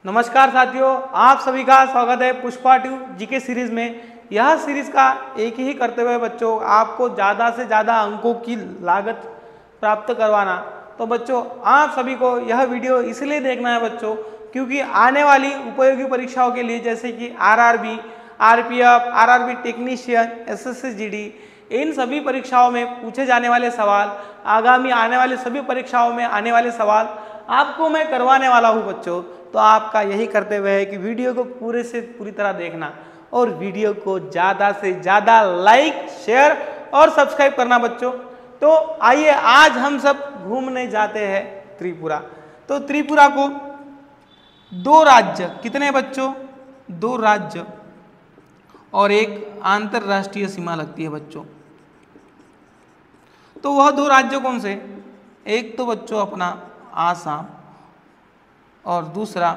नमस्कार साथियों, आप सभी का स्वागत है पुष्पा 2 जीके सीरीज में। यह सीरीज का एक ही करते हुए बच्चों आपको ज़्यादा से ज़्यादा अंकों की लागत प्राप्त करवाना। तो बच्चों आप सभी को यह वीडियो इसलिए देखना है बच्चों क्योंकि आने वाली उपयोगी परीक्षाओं के लिए जैसे कि RRB, RPF, RRB technician, SSC GD, इन सभी परीक्षाओं में पूछे जाने वाले सवाल, आगामी आने वाले सभी परीक्षाओं में आने वाले सवाल आपको मैं करवाने वाला हूँ बच्चों। तो आपका यही करते हुए है कि वीडियो को पूरे से पूरी तरह देखना और वीडियो को ज़्यादा से ज़्यादा लाइक, शेयर और सब्सक्राइब करना बच्चों। तो आइए आज हम सब घूमने जाते हैं त्रिपुरा। तो त्रिपुरा को दो राज्य, कितने बच्चों? दो राज्य और एक अंतरराष्ट्रीय सीमा लगती है बच्चों। तो वह दो राज्य कौन से? एक तो बच्चों अपना आसाम और दूसरा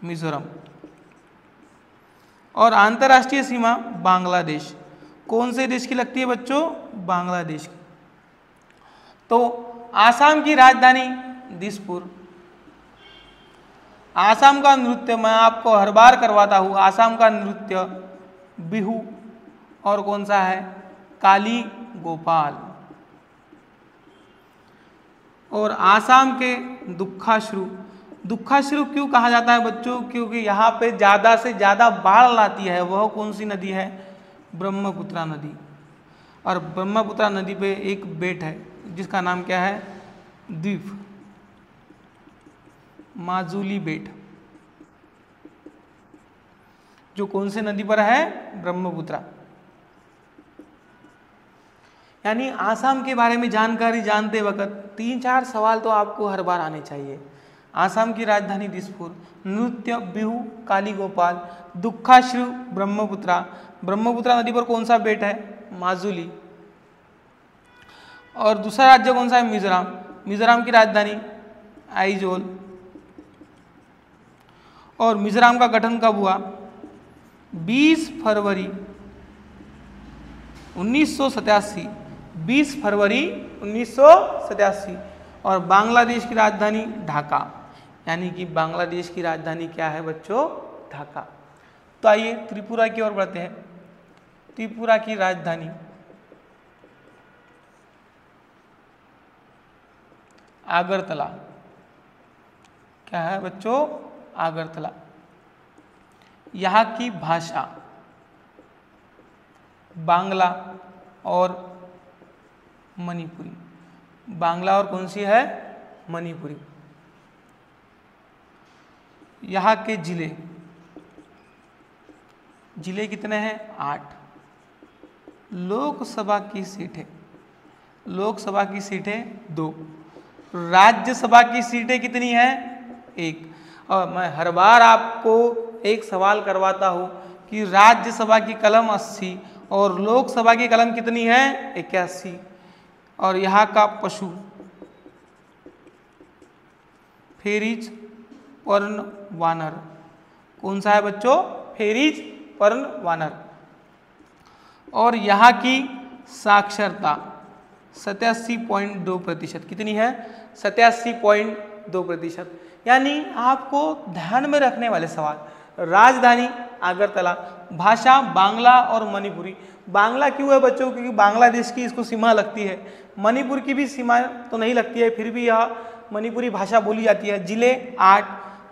मिजोरम। और अंतर्राष्ट्रीय सीमा बांग्लादेश। कौन से देश की लगती है बच्चों? बांग्लादेश की। तो आसाम की राजधानी दिसपुर। आसाम का नृत्य मैं आपको हर बार करवाता हूँ। आसाम का नृत्य बिहू और कौन सा है? काली गोपाल। और आसाम के दुखाश्रु। दुखाश्रु क्यों कहा जाता है बच्चों? क्योंकि यहाँ पे ज़्यादा से ज़्यादा बाढ़ लाती है। वह कौन सी नदी है? ब्रह्मपुत्रा नदी। और ब्रह्मपुत्रा नदी पे एक बेट है जिसका नाम क्या है? द्वीप, माजुली बेट, जो कौन से नदी पर है? ब्रह्मपुत्रा। यानी आसाम के बारे में जानकारी जानते वक्त 3-4 सवाल तो आपको हर बार आने चाहिए। आसाम की राजधानी दिसपुर, नृत्य बिहू काली गोपाल, दुखाश्रु ब्रह्मपुत्रा। ब्रह्मपुत्रा नदी पर कौन सा बेट है? माजुली। और दूसरा राज्य कौन सा है? मिजोरम। मिजोरम की राजधानी आइजोल। और मिजोरम का गठन कब हुआ? 20 फरवरी 1987। 20 फरवरी 1987। और बांग्लादेश की राजधानी ढाका। यानी कि बांग्लादेश की राजधानी क्या है बच्चों? ढाका। तो आइए त्रिपुरा की ओर बढ़ते हैं। त्रिपुरा की राजधानी आगरतला। क्या है बच्चों? आगरतला। यहाँ की भाषा बांग्ला और मणिपुरी। बांग्ला और कौन सी है? मणिपुरी। यहाँ के जिले, जिले कितने हैं? 8। लोकसभा की सीटें, लोकसभा की सीटें 2। राज्यसभा की सीटें कितनी हैं? 1। और मैं हर बार आपको एक सवाल करवाता हूँ कि राज्यसभा की कलम 80 और लोकसभा की कलम कितनी है? 81। और यहाँ का पशु फेरिज पर्ण वानर। कौन सा है बच्चों? फेरिज पर्ण वानर। और यहाँ की साक्षरता 87.2%। कितनी है? 87.2%। यानी आपको ध्यान में रखने वाले सवाल, राजधानी आगरतला, भाषा बांग्ला और मणिपुरी। बांग्ला क्यों है बच्चों? क्योंकि बांग्लादेश की इसको सीमा लगती है। मणिपुर की भी सीमा तो नहीं लगती है, फिर भी यह मणिपुरी भाषा बोली जाती है। जिले 8,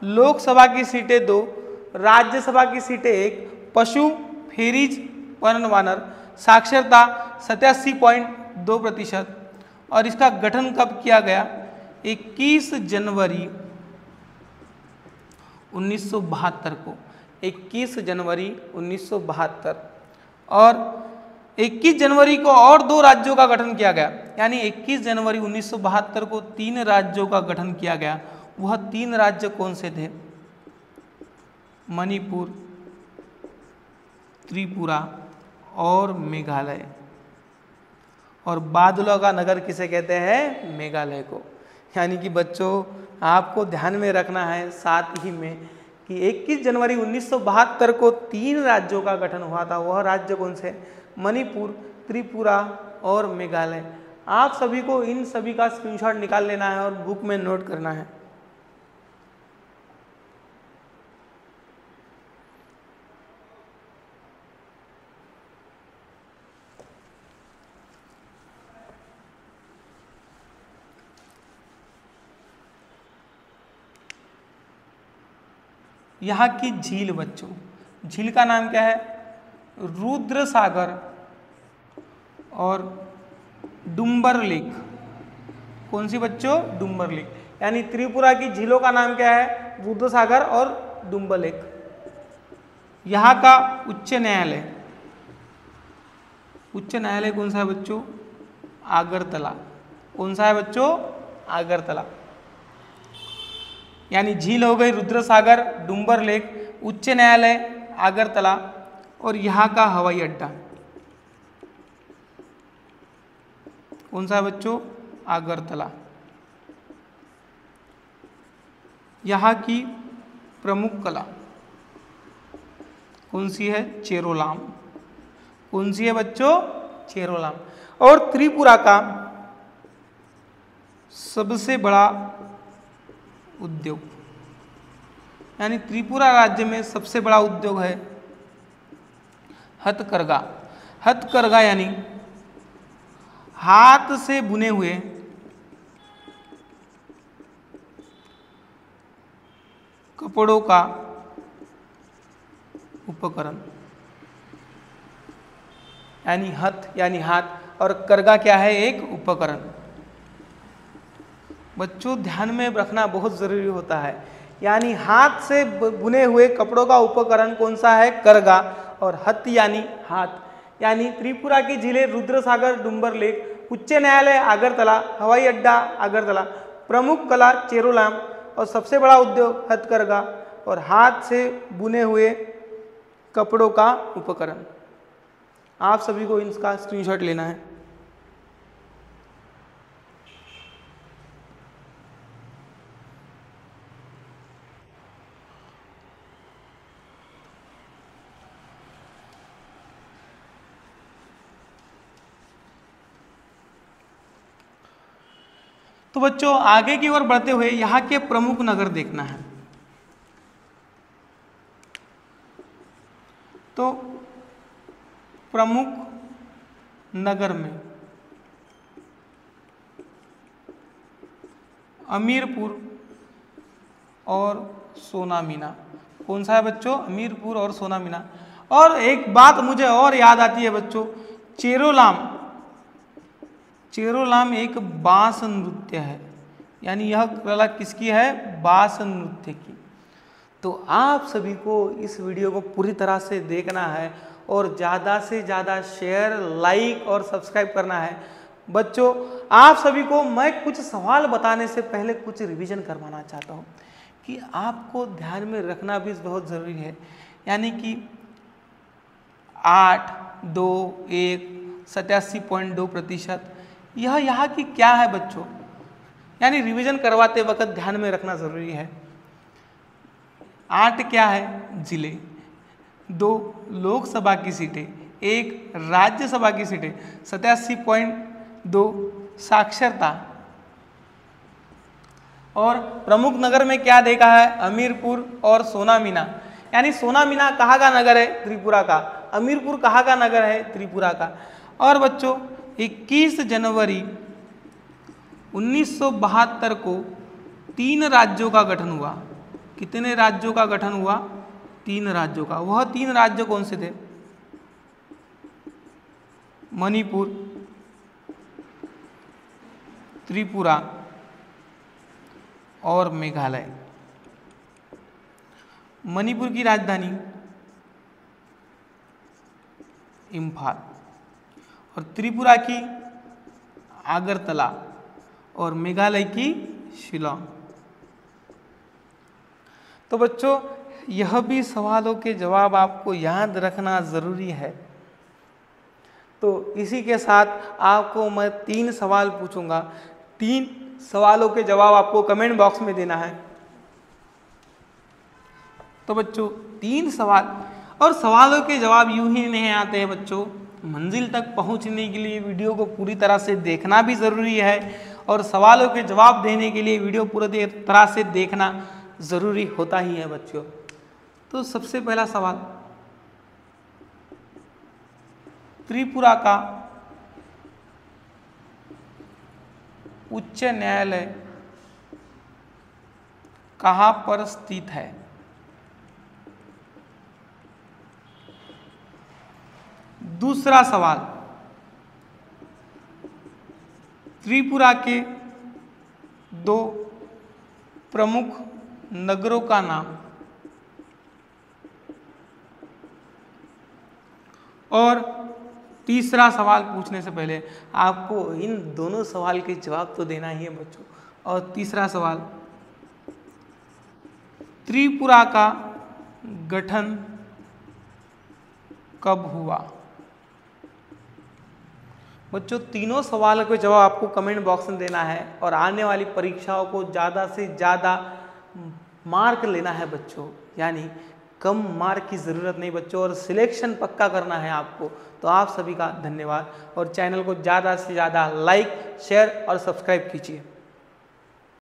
लोकसभा की सीटें 2, राज्यसभा की सीटें 1, पशु फेरिज पर्ण वानर, साक्षरता 87.2%। और इसका गठन कब किया गया? 21 जनवरी 1972 को। 21 जनवरी 1972। और 21 जनवरी को और 2 राज्यों का गठन किया गया। यानी 21 जनवरी 1972 को 3 राज्यों का गठन किया गया। वह 3 राज्य कौन से थे? मणिपुर, त्रिपुरा और मेघालय। और बादलों का नगर किसे कहते हैं? मेघालय को। यानी कि बच्चों आपको ध्यान में रखना है साथ ही में कि 21 जनवरी 1972 को 3 राज्यों का गठन हुआ था। वह राज्य कौन से? मणिपुर, त्रिपुरा और मेघालय। आप सभी को इन सभी का स्क्रीनशॉट निकाल लेना है और बुक में नोट करना है। यहाँ की झील बच्चों, झील का नाम क्या है? रुद्र सागर और डुम्बर लेक। कौन सी बच्चों? डुम्बर लेक। यानी त्रिपुरा की झीलों का नाम क्या है? रुद्र सागर और डुम्बर लेक। यहाँ का उच्च न्यायालय, उच्च न्यायालय कौन सा है बच्चों? आगरतला। कौन सा है बच्चों? आगरतला। यानी झील हो गई रुद्र सागर, डुम्बर लेक, उच्च न्यायालय आगरतला, और यहाँ का हवाई अड्डा कौन सा है बच्चों? आगरतला। यहाँ की प्रमुख कला कौन सी है? चेरोलाम। कौन सी है बच्चों? चेरोलाम। और त्रिपुरा का सबसे बड़ा उद्योग, यानी त्रिपुरा राज्य में सबसे बड़ा उद्योग है हथकरघा। हथकरघा यानी हाथ से बुने हुए कपड़ों का उपकरण, यानी हथ यानी हाथ और करघा क्या है? एक उपकरण। बच्चों ध्यान में रखना बहुत जरूरी होता है, यानी हाथ से बुने हुए कपड़ों का उपकरण कौन सा है? करघा, और हथ यानी हाथ। यानी त्रिपुरा की झीलें रुद्र सागर, डुम्बर लेक, उच्च न्यायालय आगरतला, हवाई अड्डा आगरतला, प्रमुख कला चेरोलाम, और सबसे बड़ा उद्योग हथकरघा, और हाथ से बुने हुए कपड़ों का उपकरण। आप सभी को इसका स्क्रीनशॉट लेना है। तो बच्चों आगे की ओर बढ़ते हुए यहाँ के प्रमुख नगर देखना है। तो प्रमुख नगर में अमीरपुर और सोनामीना। कौन सा है बच्चों? अमीरपुर और सोनामीना। और एक बात मुझे और याद आती है बच्चों, चेरोलाम। चेरोलाम एक बांस नृत्य है, यानी यह कला किसकी है? बांस नृत्य की। तो आप सभी को इस वीडियो को पूरी तरह से देखना है और ज़्यादा से ज़्यादा शेयर, लाइक और सब्सक्राइब करना है। बच्चों आप सभी को मैं कुछ सवाल बताने से पहले कुछ रिवीजन करवाना चाहता हूँ कि आपको ध्यान में रखना भी बहुत ज़रूरी है। यानी कि 8, 2, 1, 87.2%, यह यहाँ की क्या है बच्चों? यानी रिवीजन करवाते वक्त ध्यान में रखना ज़रूरी है। 8 क्या है? जिले, 2 लोकसभा की सीटें, 1 राज्यसभा की सीटें, 87.2 साक्षरता, और प्रमुख नगर में क्या देखा है? अमीरपुर और सोनामीना। यानी सोनामीना कहाँ का नगर है? त्रिपुरा का। अमीरपुर कहाँ का नगर है? त्रिपुरा का। और बच्चों 21 जनवरी 1972 को 3 राज्यों का गठन हुआ। कितने राज्यों का गठन हुआ? 3 राज्यों का। वह 3 राज्य कौन से थे? मणिपुर, त्रिपुरा और मेघालय। मणिपुर की राजधानी इम्फाल, और त्रिपुरा की आगरतला, और मेघालय की शिलांग। तो बच्चों यह भी सवालों के जवाब आपको याद रखना ज़रूरी है। तो इसी के साथ आपको मैं 3 सवाल पूछूंगा, 3 सवालों के जवाब आपको कमेंट बॉक्स में देना है। तो बच्चों 3 सवाल, और सवालों के जवाब यूं ही नहीं आते हैं बच्चों, मंजिल तक पहुंचने के लिए वीडियो को पूरी तरह से देखना भी ज़रूरी है, और सवालों के जवाब देने के लिए वीडियो पूरी तरह से देखना ज़रूरी होता ही है बच्चों। तो सबसे पहला सवाल, त्रिपुरा का उच्च न्यायालय कहाँ पर स्थित है? दूसरा सवाल, त्रिपुरा के 2 प्रमुख नगरों का नाम। और तीसरा सवाल पूछने से पहले आपको इन दोनों सवाल के जवाब तो देना ही है बच्चों। और तीसरा सवाल, त्रिपुरा का गठन कब हुआ? बच्चों तीनों सवालों के जवाब आपको कमेंट बॉक्स में देना है और आने वाली परीक्षाओं को ज़्यादा से ज़्यादा मार्क लेना है बच्चों, यानी कम मार्क की ज़रूरत नहीं बच्चों, और सिलेक्शन पक्का करना है आपको। तो आप सभी का धन्यवाद और चैनल को ज़्यादा से ज़्यादा लाइक, शेयर और सब्सक्राइब कीजिए।